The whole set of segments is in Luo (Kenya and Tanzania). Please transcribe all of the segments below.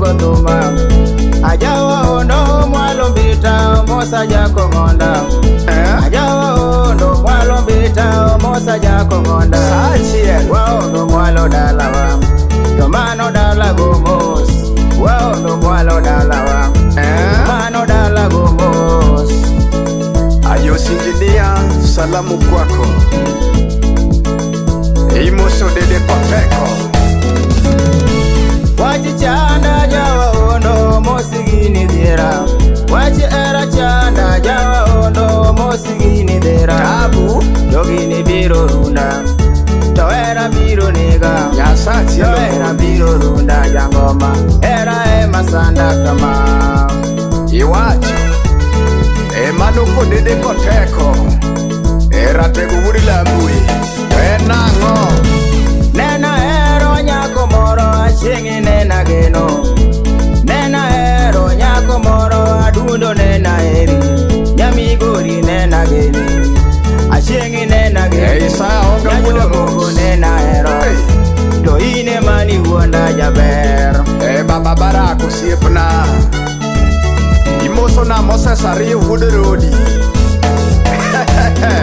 gotuma ajawa ondo mwalo bita mosa jako ngonda ajawa ondo mwalo bita mosa jako ngonda wa ondo mwalo dalawa tomano dala gomos wa ondo mwalo dalawa tomano dala gomos. Ayos Engineer, salamu kwako. Imoso dede Koteko. Wachi chanda jawa ondo mosigini dira wachi era chanda jawa ondo mosigini dira Tabu Yogini biro runda Toera biro niga Yasati Toera biro runda jangoma Era masanda kama Iwacho Manuko dede Koteko. Era tegu wuri lambui Nango Nena ero nyako moro achingi nena geno Nena ero nyako moro adundo nena eri Nyamigori nena geni achingi nena geni Nyajogo nena ero To ine mani wonda jaber Baba Barako siepna Imoso na Moses Ario Wuderodi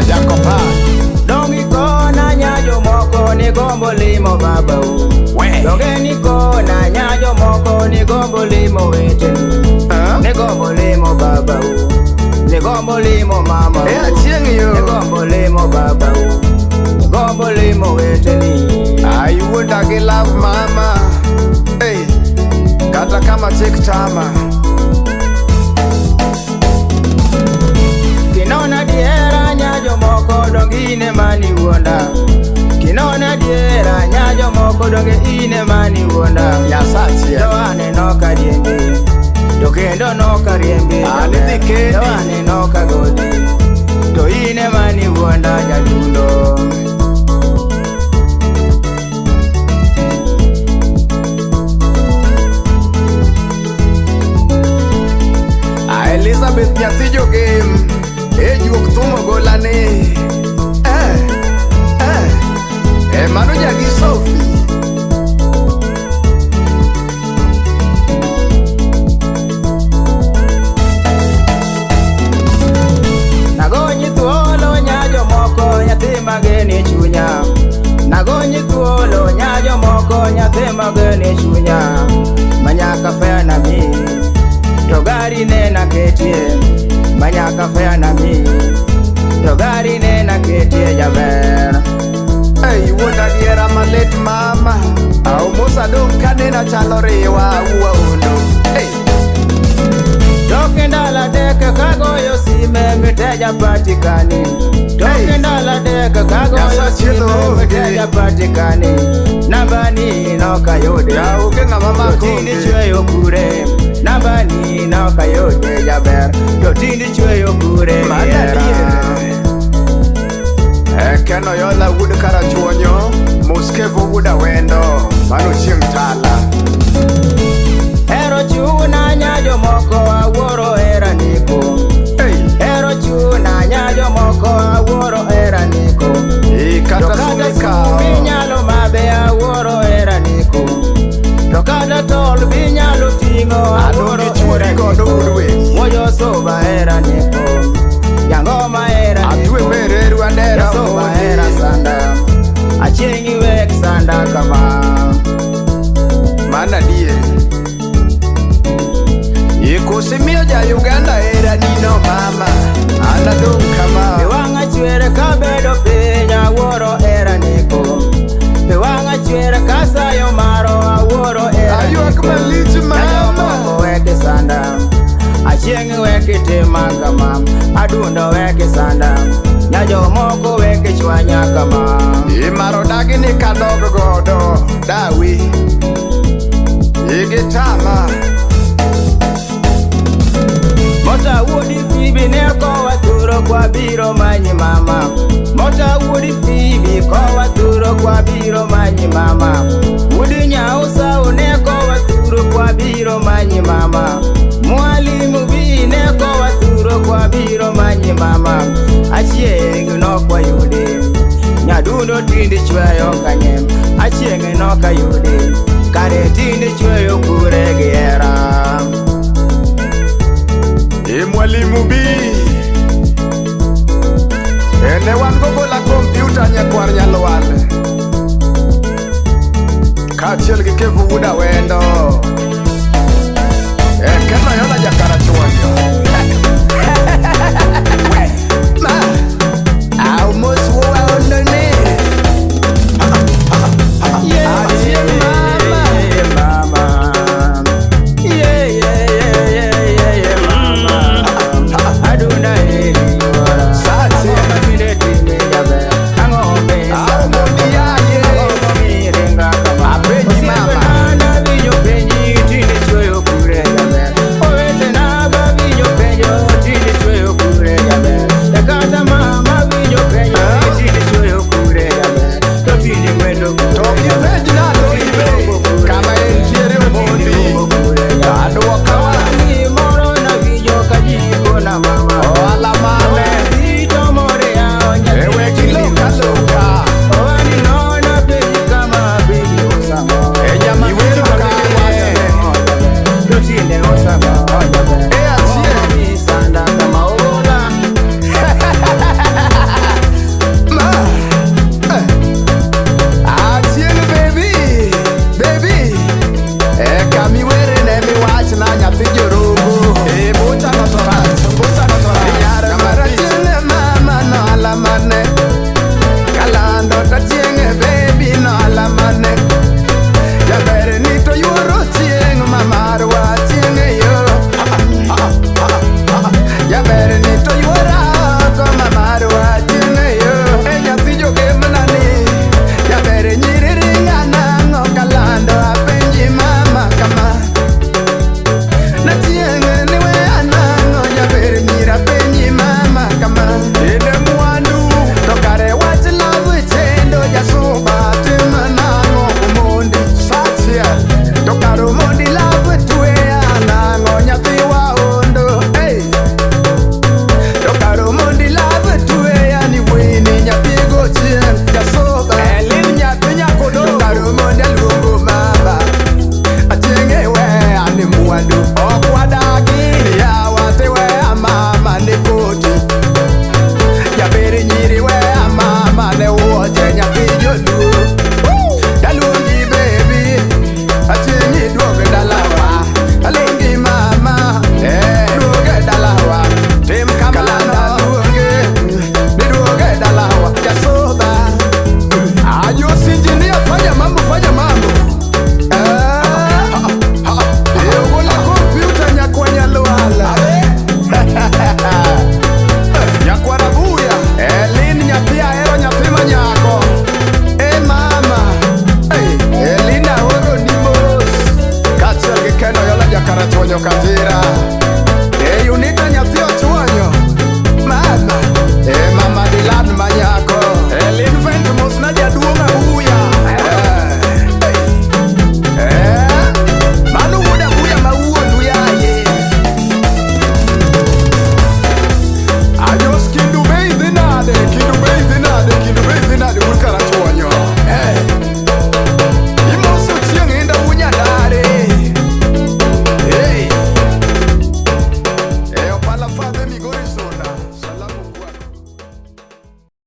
Jakopa Dongi kona nyajo moko ni gombo limo babau Donge ni kona nyajo moko ni gombo limo wete Ni gombo limo babau Ni gombo limo mama Ni gombo limo babau Ni gombo limo wete ni I would love mama Hey Kata kama tiktama Kinona diera nyajo moko dongi ine mani wonda Kinona diera nyajo moko dongi ine mani wonda Yasati Doane noka diengi Dokendo noka riembi Doane noka godi To ine mani wonda jadundo Elizabeth Nyathijo game Ejuok thumo golane Mano jagi Sophie Nagonyi thuolo nyajo moko nyathi mageni chunya Nagonyi thuolo nyajo moko nyathi mageni chunya Manyaka fea na mi To gari nena ketie Manyaka fea na mi To gari nena ketie jaber Hey, wuoda diera malet mama Au mosa dong kanena chalo rewa ua undo Hey Toke ndala deke kagoyo sime miteja patikani Toke ndala deke kagoyo sime miteja patikani Nambani noka yode Ya uke nga mama Tindi chweyo kure Nambani noka yode jaber Tindi chweyo kure Keno yola wud karachuonyo Muskevo wuda wendo Manu chieng tala Ero chuna nyajo moko aworo era niko Ero chuna nyajo moko aworo era niko Dokata binyalo mabe aworo era niko Dokata tol binyalo tingo aworo era niko Mojo soba era niko Yangoma era niko Yasoba era sanda Achengi wek sanda kama Mana diye Ikusimio ja Uganda era nino mama Ana dong kama Pewanga chwere kabedo pinya aworo era niko Pewanga chwere kasayo maro aworo era Ayuak malich mama Weke sanda Achengi weke tema kama Adundo weke sanda Nyajo moko weke chwanya kama Imaro dagini kadogo godo Dawi Igitama Mota wudi fibi neko waturo kwa biro manyi mama Mota wudi fibi ko waturo kwa biro manyi mama Wudi nyausa uneko waturo kwa biro manyi mama Mwalimu bi neko waturo kwa biro manyi mama Achieng no kwa yudi Nyadundo tindi chweyo kanyem Achieng no ka yudi Kare tindi chweyo kure giera Mwalimu B ene wan gogo la kompyuta nyakwar nyalwale kachiel gi Kevu Wuda Wendo Keno Yola Jakara Chwanyo